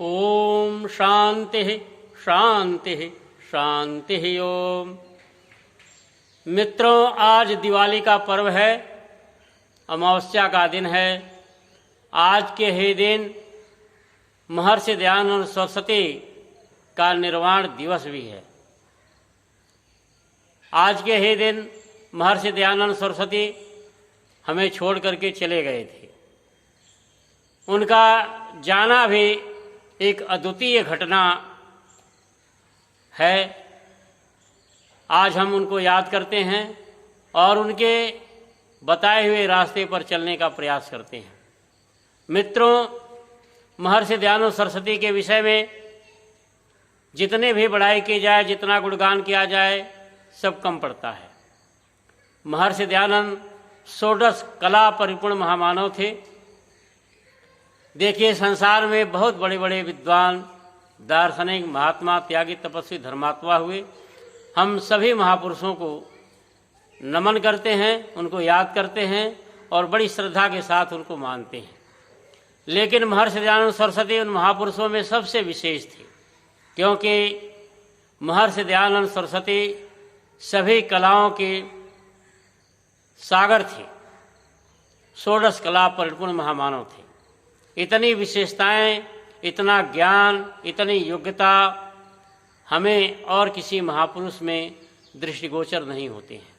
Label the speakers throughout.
Speaker 1: ओम शांति शांति शांति। ओम मित्रों, आज दिवाली का पर्व है, अमावस्या का दिन है। आज के ही दिन महर्षि दयानंद सरस्वती का निर्वाण दिवस भी है। आज के ही दिन महर्षि दयानंद सरस्वती हमें छोड़ करके चले गए थे। उनका जाना भी एक अद्वितीय घटना है। आज हम उनको याद करते हैं और उनके बताए हुए रास्ते पर चलने का प्रयास करते हैं। मित्रों, महर्षि दयानंद सरस्वती के विषय में जितने भी बड़ाई की जाए, जितना गुणगान किया जाए, सब कम पड़ता है। महर्षि दयानंद षोडश कला परिपूर्ण महामानव थे। देखिए, संसार में बहुत बड़े बड़े विद्वान, दार्शनिक, महात्मा, त्यागी, तपस्वी, धर्मात्मा हुए। हम सभी महापुरुषों को नमन करते हैं, उनको याद करते हैं और बड़ी श्रद्धा के साथ उनको मानते हैं। लेकिन महर्षि दयानंद सरस्वती उन महापुरुषों में सबसे विशेष थे, क्योंकि महर्षि दयानंद सरस्वती सभी कलाओं के सागर थे, षोडश कला परिपूर्ण महामानव थे। इतनी विशेषताएं, इतना ज्ञान, इतनी योग्यता हमें और किसी महापुरुष में दृष्टिगोचर नहीं होते हैं।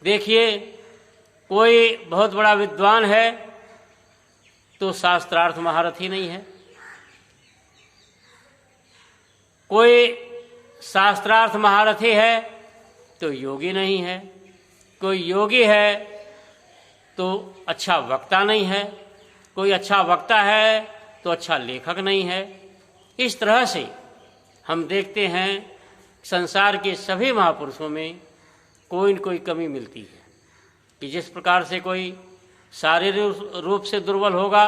Speaker 1: देखिए, कोई बहुत बड़ा विद्वान है तो शास्त्रार्थ महारथी नहीं है, कोई शास्त्रार्थ महारथी है तो योगी नहीं है, कोई योगी है तो अच्छा वक्ता नहीं है, कोई अच्छा वक्ता है तो अच्छा लेखक नहीं है। इस तरह से हम देखते हैं संसार के सभी महापुरुषों में कोई न कोई कमी मिलती है कि जिस प्रकार से कोई शारीरिक रूप से दुर्बल होगा,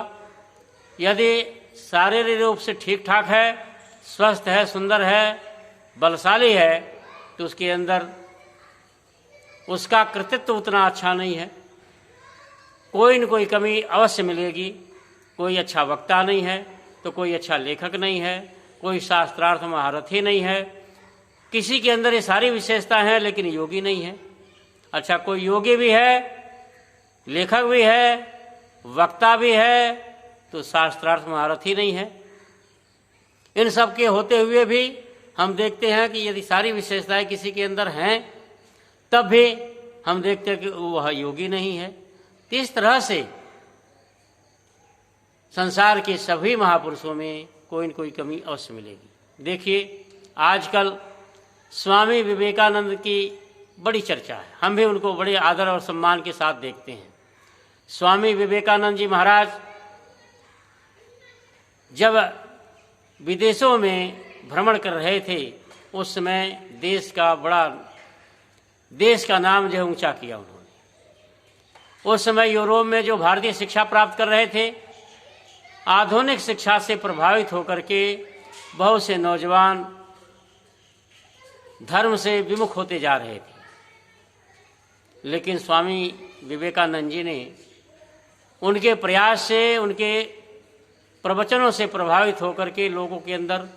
Speaker 1: यदि शारीरिक रूप से ठीक ठाक है, स्वस्थ है, सुंदर है, बलशाली है, तो उसके अंदर उसका कृतित्व उतना अच्छा नहीं है। कोई न कोई कमी अवश्य मिलेगी। कोई अच्छा वक्ता नहीं है तो कोई अच्छा लेखक नहीं है, कोई शास्त्रार्थ महारथी नहीं है। किसी के अंदर ये सारी विशेषता हैं लेकिन योगी नहीं है। अच्छा, कोई योगी भी है, लेखक भी है, वक्ता भी है, तो शास्त्रार्थ महारथी नहीं है। इन सब के होते हुए भी हम देखते हैं कि यदि सारी विशेषताएं किसी के अंदर हैं, तब भी हम देखते हैं कि वह योगी नहीं है। इस तरह से संसार के सभी महापुरुषों में कोई न कोई कमी अवश्य मिलेगी। देखिए, आजकल स्वामी विवेकानंद की बड़ी चर्चा है। हम भी उनको बड़े आदर और सम्मान के साथ देखते हैं। स्वामी विवेकानंद जी महाराज जब विदेशों में भ्रमण कर रहे थे, उस समय देश का नाम जो है ऊंचा किया उन्होंने। उस समय यूरोप में जो भारतीय शिक्षा प्राप्त कर रहे थे, आधुनिक शिक्षा से प्रभावित होकर के बहुत से नौजवान धर्म से विमुख होते जा रहे थे। लेकिन स्वामी विवेकानंद जी ने उनके प्रयास से, उनके प्रवचनों से प्रभावित होकर के लोगों के अंदर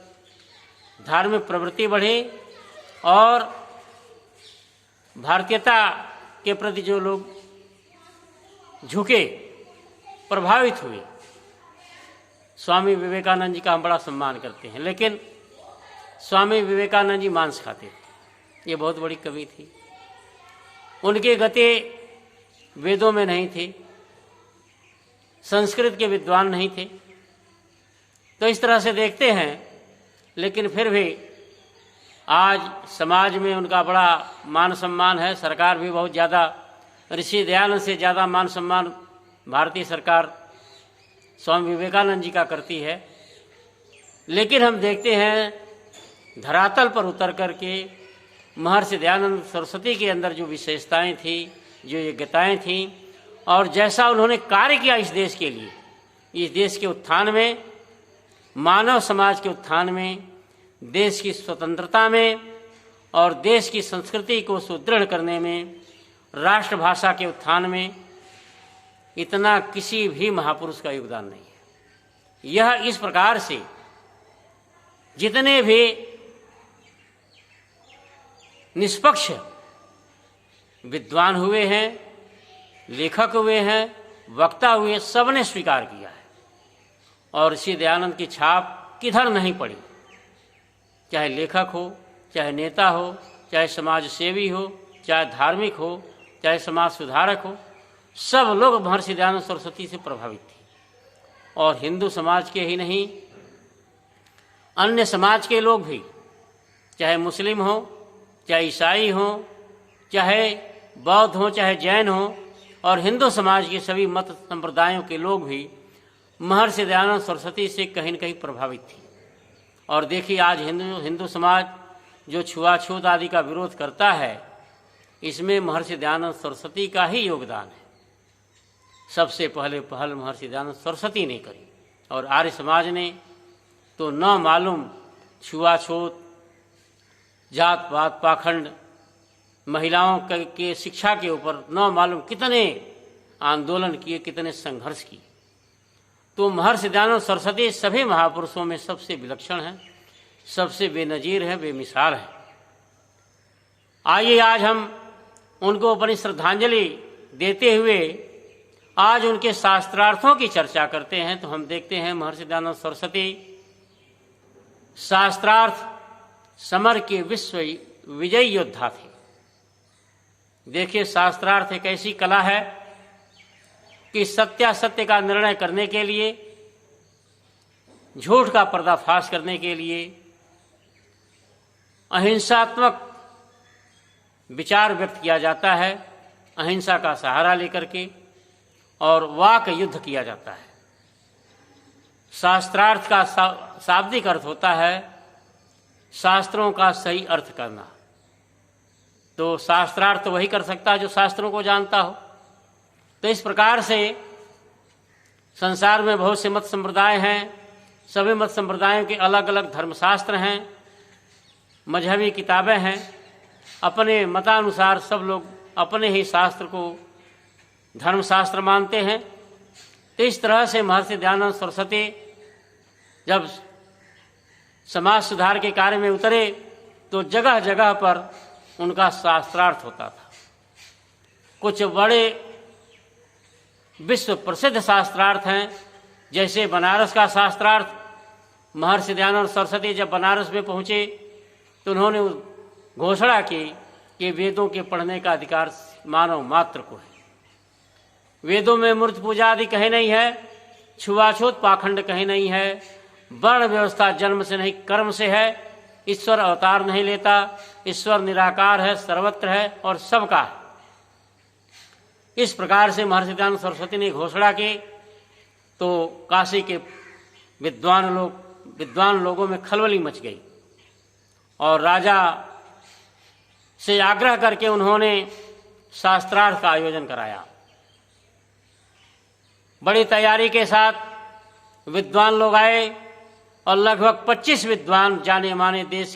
Speaker 1: धार्मिक प्रवृत्ति बढ़ी और भारतीयता के प्रति जो लोग झुके, प्रभावित हुए। स्वामी विवेकानंद जी का हम बड़ा सम्मान करते हैं, लेकिन स्वामी विवेकानंद जी मांस खाते थे। ये बहुत बड़ी कमी थी। उनके गति वेदों में नहीं थे, संस्कृत के विद्वान नहीं थे। तो इस तरह से देखते हैं, लेकिन फिर भी आज समाज में उनका बड़ा मान सम्मान है। सरकार भी बहुत ज़्यादा, ऋषि दयानंद से ज़्यादा मान सम्मान भारतीय सरकार स्वामी विवेकानंद जी का करती है। लेकिन हम देखते हैं धरातल पर उतर करके महर्षि दयानंद सरस्वती के अंदर जो विशेषताएं थी, जो योग्यताएं थीं और जैसा उन्होंने कार्य किया इस देश के लिए, इस देश के उत्थान में, मानव समाज के उत्थान में, देश की स्वतंत्रता में और देश की संस्कृति को सुदृढ़ करने में, राष्ट्रभाषा के उत्थान में, इतना किसी भी महापुरुष का योगदान नहीं है। यह इस प्रकार से जितने भी निष्पक्ष विद्वान हुए हैं, लेखक हुए हैं, वक्ता हुए, सबने स्वीकार किया है। और ऋषि दयानंद की छाप किधर नहीं पड़ी, चाहे लेखक हो, चाहे नेता हो, चाहे समाज सेवी हो, चाहे धार्मिक हो, चाहे समाज सुधारक हो, सब लोग महर्षि दयानंद सरस्वती से प्रभावित थे। और हिंदू समाज के ही नहीं, अन्य समाज के लोग भी, चाहे मुस्लिम हो, चाहे ईसाई हो, चाहे बौद्ध हो, चाहे जैन हो, और हिंदू समाज के सभी मत संप्रदायों के लोग भी महर्षि दयानंद सरस्वती से कहीं न कहीं प्रभावित थे। और देखिए आज हिंदू समाज जो छुआछूत आदि का विरोध करता है, इसमें महर्षि दयानंद सरस्वती का ही योगदान है। सबसे पहले पहल महर्षि दयानंद सरस्वती ने करी, और आर्य समाज ने तो न मालूम छुआछूत, जात पात, पाखंड, महिलाओं के शिक्षा के ऊपर न मालूम कितने आंदोलन किए, कितने संघर्ष किए। तो महर्षि दयानंद सरस्वती सभी महापुरुषों में सबसे विलक्षण है, सबसे बेनजीर है, बेमिसाल है। आइए आज हम उनको अपनी श्रद्धांजलि देते हुए आज उनके शास्त्रार्थों की चर्चा करते हैं। तो हम देखते हैं महर्षि दयानंद सरस्वती शास्त्रार्थ समर के विश्व विजयी योद्धा थे। देखिए, शास्त्रार्थ एक ऐसी कला है कि सत्यासत्य का निर्णय करने के लिए, झूठ का पर्दाफाश करने के लिए, अहिंसात्मक विचार व्यक्त किया जाता है, अहिंसा का सहारा लेकर के, और वाक युद्ध किया जाता है। शास्त्रार्थ का शाब्दिक अर्थ होता है शास्त्रों का सही अर्थ करना। तो शास्त्रार्थ तो वही कर सकता है जो शास्त्रों को जानता हो। तो इस प्रकार से संसार में बहुत से मत संप्रदाय हैं, सभी मत संप्रदायों के अलग अलग धर्मशास्त्र हैं, मजहबी किताबें हैं। अपने मतानुसार सब लोग अपने ही शास्त्र को धर्मशास्त्र मानते हैं। तो इस तरह से महर्षि दयानंद सरस्वती जब समाज सुधार के कार्य में उतरे तो जगह जगह पर उनका शास्त्रार्थ होता था। कुछ बड़े विश्व प्रसिद्ध शास्त्रार्थ हैं, जैसे बनारस का शास्त्रार्थ। महर्षि दयानंद सरस्वती जब बनारस में पहुंचे तो उन्होंने घोषणा की कि वेदों के पढ़ने का अधिकार मानव मात्र को है। वेदों में मूर्ति पूजा आदि कहीं नहीं है, छुआछूत पाखंड कहीं नहीं है, वर्ण व्यवस्था जन्म से नहीं कर्म से है, ईश्वर अवतार नहीं लेता, ईश्वर निराकार है, सर्वत्र है और सबका है। इस प्रकार से महर्षि दयानंद सरस्वती ने घोषणा की तो काशी के विद्वान लोगों में खलबली मच गई और राजा से आग्रह करके उन्होंने शास्त्रार्थ का आयोजन कराया। बड़ी तैयारी के साथ विद्वान लोग आए और लगभग 25 विद्वान जाने माने देश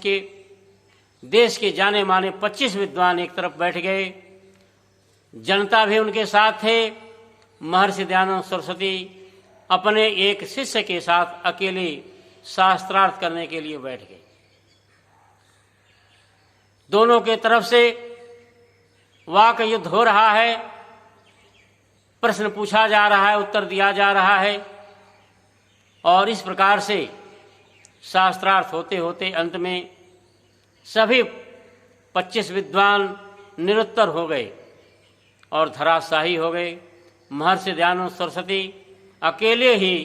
Speaker 1: के जाने माने 25 विद्वान एक तरफ बैठ गए। जनता भी उनके साथ थे। महर्षि दयानंद सरस्वती अपने एक शिष्य के साथ अकेले शास्त्रार्थ करने के लिए बैठ गए। दोनों के तरफ से वाक युद्ध हो रहा है, प्रश्न पूछा जा रहा है, उत्तर दिया जा रहा है, और इस प्रकार से शास्त्रार्थ होते होते अंत में सभी 25 विद्वान निरुत्तर हो गए और धराशायी हो गए। महर्षि दयानंद सरस्वती अकेले ही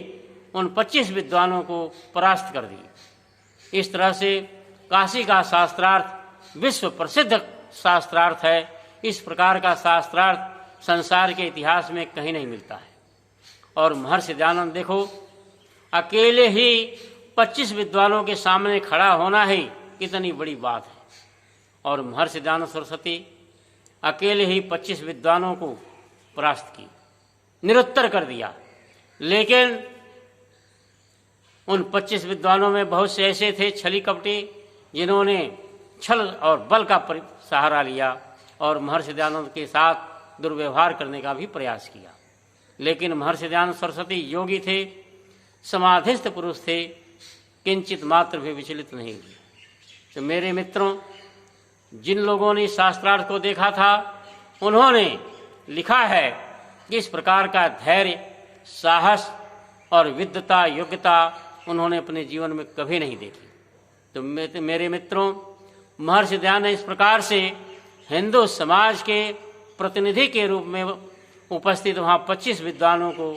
Speaker 1: उन 25 विद्वानों को परास्त कर दिए। इस तरह से काशी का शास्त्रार्थ विश्व प्रसिद्ध शास्त्रार्थ है। इस प्रकार का शास्त्रार्थ संसार के इतिहास में कहीं नहीं मिलता है। और महर्षि दयानंद देखो, अकेले ही 25 विद्वानों के सामने खड़ा होना ही कितनी बड़ी बात है। और महर्षि दयानंद सरस्वती अकेले ही 25 विद्वानों को परास्त की, निरुत्तर कर दिया। लेकिन उन 25 विद्वानों में बहुत से ऐसे थे छली कपटी, जिन्होंने छल और बल का सहारा लिया और महर्षि दयानंद के साथ दुर्व्यवहार करने का भी प्रयास किया। लेकिन महर्षि दयानंद सरस्वती योगी थे, समाधिस्थ पुरुष थे, किंचित मात्र भी विचलित नहीं हुए। तो मेरे मित्रों, जिन लोगों ने शास्त्रार्थ को देखा था उन्होंने लिखा है कि इस प्रकार का धैर्य, साहस और विद्वता, योग्यता उन्होंने अपने जीवन में कभी नहीं देखी। तो मेरे मित्रों, महर्षि दयानंद ने इस प्रकार से हिंदू समाज के प्रतिनिधि के रूप में उपस्थित वहाँ 25 विद्वानों को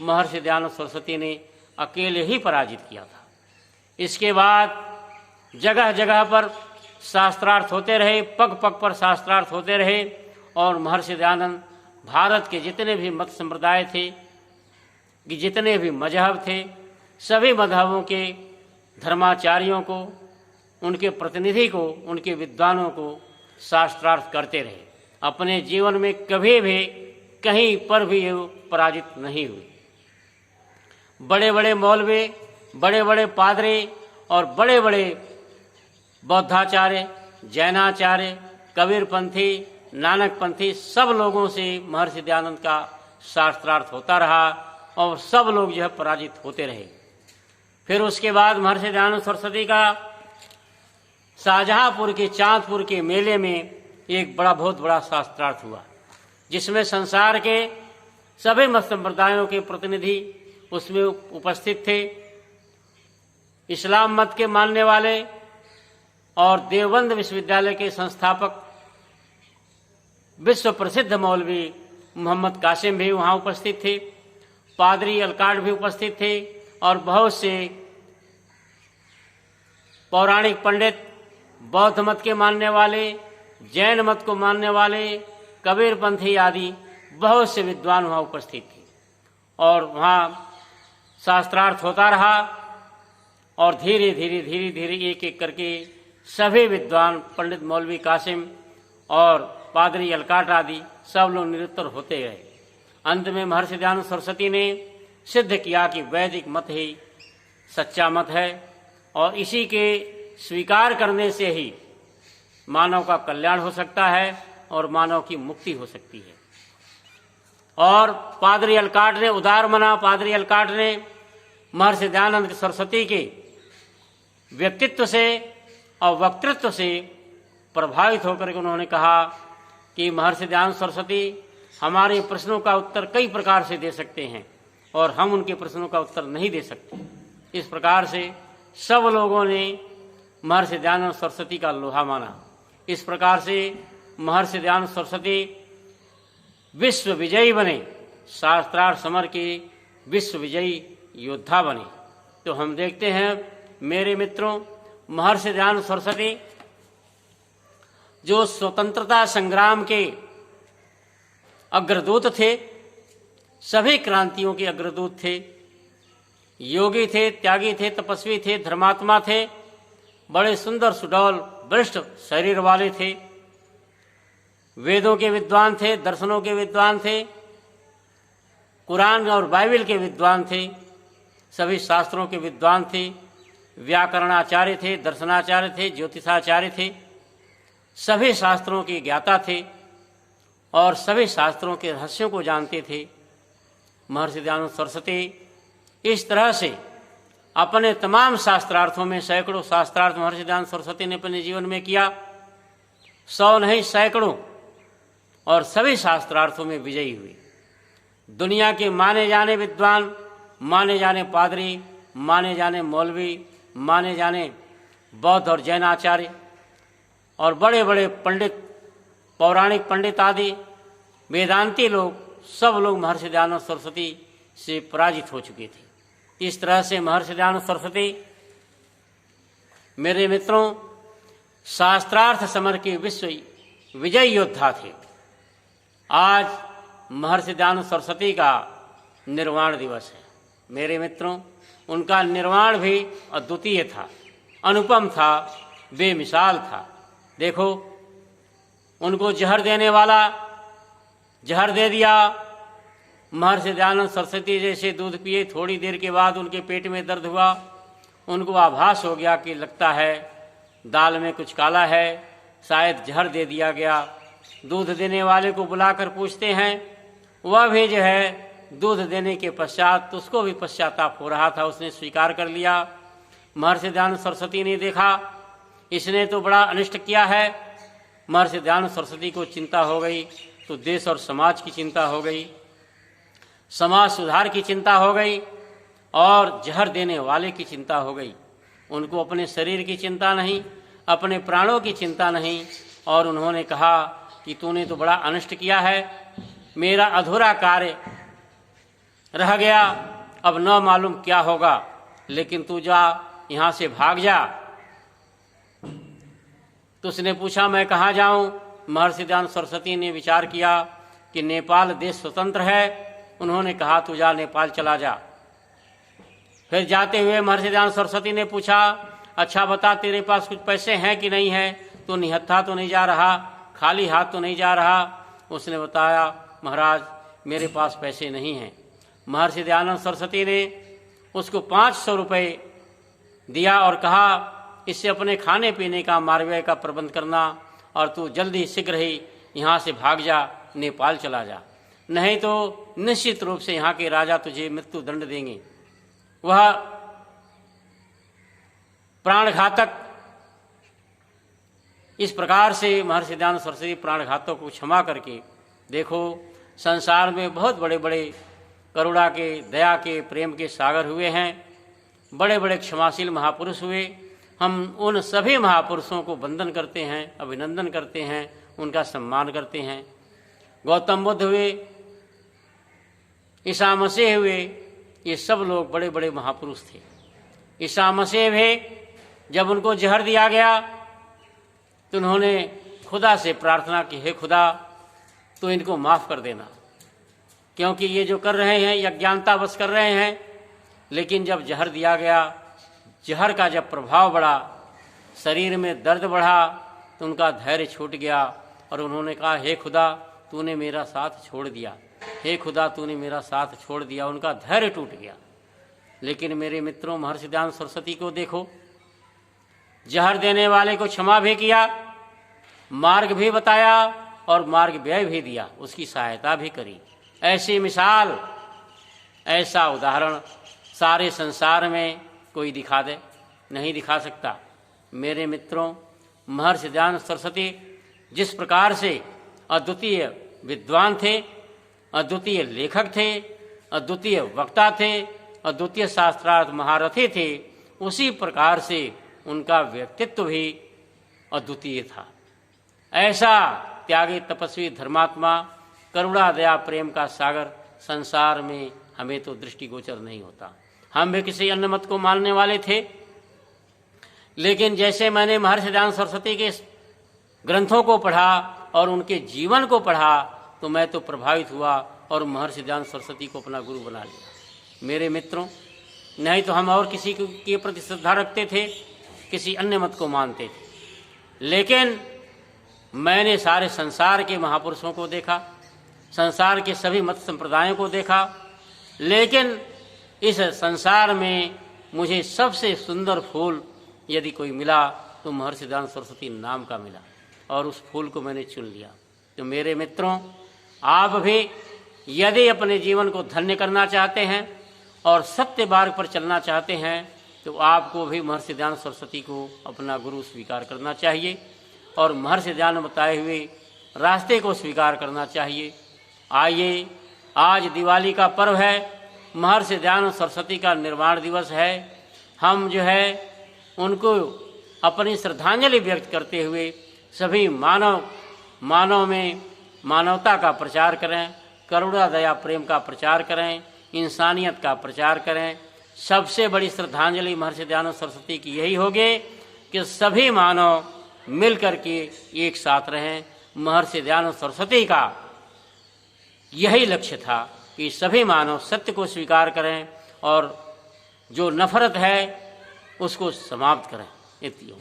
Speaker 1: महर्षि दयानंद सरस्वती ने अकेले ही पराजित किया था। इसके बाद जगह जगह पर शास्त्रार्थ होते रहे, पग पग पर शास्त्रार्थ होते रहे, और महर्षि दयानंद भारत के जितने भी मत संप्रदाय थे, कि जितने भी मजहब थे, सभी मजहबों के धर्माचार्यों को, उनके प्रतिनिधि को, उनके विद्वानों को शास्त्रार्थ करते रहे। अपने जीवन में कभी भी कहीं पर भी पराजित नहीं हुए। बड़े बड़े मौलवी, बड़े बड़े पादरी और बड़े बड़े बौद्धाचार्य, जैनाचार्य, कबीरपंथी, नानकपंथी, सब लोगों से महर्षि दयानंद का शास्त्रार्थ होता रहा और सब लोग जो है पराजित होते रहे। फिर उसके बाद महर्षि दयानंद सरस्वती का शाहजहांपुर के चांदपुर के मेले में एक बहुत बड़ा शास्त्रार्थ हुआ, जिसमें संसार के सभी मत संप्रदायों के प्रतिनिधि उसमें उपस्थित थे। इस्लाम मत के मानने वाले और देवबंद विश्वविद्यालय के संस्थापक विश्व प्रसिद्ध मौलवी मोहम्मद कासिम भी वहाँ उपस्थित थे। पादरी अलकाट भी उपस्थित थे और बहुत से पौराणिक पंडित, बौद्ध मत के मानने वाले, जैन मत को मानने वाले, कबीरपंथी आदि बहुत से विद्वान वहाँ उपस्थित थे। और वहाँ शास्त्रार्थ होता रहा और धीरे धीरे एक एक करके सभी विद्वान, पंडित मौलवी कासिम और पादरी अलकाट आदि सब लोग निरुत्तर होते गए। अंत में महर्षि दयानंद सरस्वती ने सिद्ध किया कि वैदिक मत ही सच्चा मत है और इसी के स्वीकार करने से ही मानव का कल्याण हो सकता है और मानव की मुक्ति हो सकती है। और पादरी अलकाट ने उदार मना। पादरी अलकाट ने महर्षि दयानंद सरस्वती के व्यक्तित्व से और वक्तृत्व से प्रभावित होकर के उन्होंने कहा कि महर्षि दयानंद सरस्वती हमारे प्रश्नों का उत्तर कई प्रकार से दे सकते हैं और हम उनके प्रश्नों का उत्तर नहीं दे सकते। इस प्रकार से सब लोगों ने महर्षि दयानंद सरस्वती का लोहा माना। इस प्रकार से महर्षि दयानंद सरस्वती विश्व विजयी बने, शास्त्रार्थ समर के विश्व विजयी योद्धा बने। तो हम देखते हैं मेरे मित्रों, महर्षि दयानंद सरस्वती जो स्वतंत्रता संग्राम के अग्रदूत थे, सभी क्रांतियों के अग्रदूत थे, योगी थे, त्यागी थे, तपस्वी थे, धर्मात्मा थे, बड़े सुंदर सुडौल वरिष्ठ शरीर वाले थे, वेदों के विद्वान थे, दर्शनों के विद्वान थे, कुरान और बाइबल के विद्वान थे, सभी शास्त्रों के विद्वान थे, व्याकरणाचार्य थे, दर्शनाचार्य थे, ज्योतिषाचार्य थे, सभी शास्त्रों के ज्ञाता थे और सभी शास्त्रों के रहस्यों को जानते थे। महर्षि दयानंद सरस्वती इस तरह से अपने तमाम शास्त्रार्थों में, सैकड़ों शास्त्रार्थ महर्षि दयानंद सरस्वती ने अपने जीवन में किया, 100 नहीं सैकड़ों, और सभी शास्त्रार्थों में विजयी हुए। दुनिया के माने जाने विद्वान, माने जाने पादरी, माने जाने मौलवी, माने जाने बौद्ध और जैन आचार्य और बड़े बड़े पंडित, पौराणिक पंडित आदि वेदांती लोग, सब लोग महर्षि दयानंद सरस्वती से पराजित हो चुके थे। इस तरह से महर्षि दयानंद सरस्वती मेरे मित्रों शास्त्रार्थ समर के विश्व विजय योद्धा थे। आज महर्षि दयानंद सरस्वती का निर्वाण दिवस है। मेरे मित्रों, उनका निर्वाण भी अद्वितीय था, अनुपम था, बेमिसाल था। देखो, उनको जहर देने वाला जहर दे दिया। महर्षि दयानंद सरस्वती जैसे दूध पिए, थोड़ी देर के बाद उनके पेट में दर्द हुआ, उनको आभास हो गया कि लगता है दाल में कुछ काला है, शायद जहर दे दिया गया। दूध देने वाले को बुलाकर पूछते हैं, वह भी जो है दूध देने के पश्चात उसको भी पश्चाताप हो रहा था, उसने स्वीकार कर लिया। महर्षि दयानंद सरस्वती ने देखा इसने तो बड़ा अनिष्ट किया है। महर्षि दयानंद सरस्वती को चिंता हो गई, तो देश और समाज की चिंता हो गई, समाज सुधार की चिंता हो गई और जहर देने वाले की चिंता हो गई। उनको अपने शरीर की चिंता नहीं, अपने प्राणों की चिंता नहीं, और उन्होंने कहा कि तूने तो बड़ा अनिष्ट किया है, मेरा अधूरा कार्य रह गया, अब न मालूम क्या होगा, लेकिन तू जा, यहाँ से भाग जा। तो उसने पूछा मैं कहाँ जाऊं? महर्षि दयानंद सरस्वती ने विचार किया कि नेपाल देश स्वतंत्र है। उन्होंने कहा तू जा, नेपाल चला जा। फिर जाते हुए महर्षि दयानंद सरस्वती ने पूछा अच्छा बता तेरे पास कुछ पैसे हैं कि नहीं है? तो निहत्था तो नहीं जा रहा, खाली हाथ तो नहीं जा रहा। उसने बताया महाराज मेरे पास पैसे नहीं हैं। महर्षि दयानंद सरस्वती ने उसको 500 रुपये दिया और कहा इससे अपने खाने पीने का मार्ग का प्रबंध करना और तू जल्दी शीघ्र ही यहाँ से भाग जा, नेपाल चला जा, नहीं तो निश्चित रूप से यहाँ के राजा तुझे मृत्यु दंड देंगे। वह प्राणघातक इस प्रकार से महर्षि दयानंद सरस्वती प्राणघातों को क्षमा करके, देखो संसार में बहुत बड़े बड़े करुणा के, दया के, प्रेम के सागर हुए हैं, बड़े बड़े क्षमाशील महापुरुष हुए। हम उन सभी महापुरुषों को वंदन करते हैं, अभिनंदन करते हैं, उनका सम्मान करते हैं। गौतम बुद्ध हुए, ईसा मसीह हुए, ये सब लोग बड़े बड़े महापुरुष थे। ईसा मसीह भी जब उनको जहर दिया गया तो उन्होंने खुदा से प्रार्थना की हे खुदा तो इनको माफ़ कर देना, क्योंकि ये जो कर रहे हैं ये अज्ञानता बस कर रहे हैं। लेकिन जब जहर दिया गया, जहर का जब प्रभाव बढ़ा, शरीर में दर्द बढ़ा, तो उनका धैर्य छूट गया और उन्होंने कहा हे खुदा तूने मेरा साथ छोड़ दिया, हे खुदा तूने मेरा साथ छोड़ दिया। उनका धैर्य टूट गया। लेकिन मेरे मित्रों महर्षि दयानंद सरस्वती को देखो, जहर देने वाले को क्षमा भी किया, मार्ग भी बताया और मार्ग व्यय भी दिया, उसकी सहायता भी करी। ऐसी मिसाल, ऐसा उदाहरण सारे संसार में कोई दिखा दे, नहीं दिखा सकता। मेरे मित्रों महर्षि दयानंद सरस्वती जिस प्रकार से अद्वितीय विद्वान थे, अद्वितीय लेखक थे, अद्वितीय वक्ता थे, अद्वितीय शास्त्रार्थ महारथी थे, उसी प्रकार से उनका व्यक्तित्व भी अद्वितीय था। ऐसा त्यागी तपस्वी धर्मात्मा, करुणा दया प्रेम का सागर संसार में हमें तो दृष्टिगोचर नहीं होता। हम भी किसी अन्य मत को मानने वाले थे, लेकिन जैसे मैंने महर्षि दयानंद सरस्वती के ग्रंथों को पढ़ा और उनके जीवन को पढ़ा तो मैं तो प्रभावित हुआ और महर्षि दयानंद सरस्वती को अपना गुरु बना लिया। मेरे मित्रों नहीं तो हम और किसी के प्रति श्रद्धा रखते थे, किसी अन्य मत को मानते थे। लेकिन मैंने सारे संसार के महापुरुषों को देखा, संसार के सभी मत संप्रदायों को देखा, लेकिन इस संसार में मुझे सबसे सुंदर फूल यदि कोई मिला तो महर्षि दयानंद सरस्वती नाम का मिला और उस फूल को मैंने चुन लिया। तो मेरे मित्रों आप भी यदि अपने जीवन को धन्य करना चाहते हैं और सत्य मार्ग पर चलना चाहते हैं तो आपको भी महर्षि दयानंद सरस्वती को अपना गुरु स्वीकार करना चाहिए और महर्षि दयानंद बताए हुए रास्ते को स्वीकार करना चाहिए। आइए, आज दिवाली का पर्व है, महर्षि दयानंद सरस्वती का निर्वाण दिवस है। हम जो है उनको अपनी श्रद्धांजलि व्यक्त करते हुए सभी मानव में मानवता का प्रचार करें, करुणा दया प्रेम का प्रचार करें, इंसानियत का प्रचार करें। सबसे बड़ी श्रद्धांजलि महर्षि दयानंद सरस्वती की यही होगी कि सभी मानव मिल करके एक साथ रहें। महर्षि दयानंद सरस्वती का यही लक्ष्य था कि सभी मानव सत्य को स्वीकार करें और जो नफरत है उसको समाप्त करें। इतना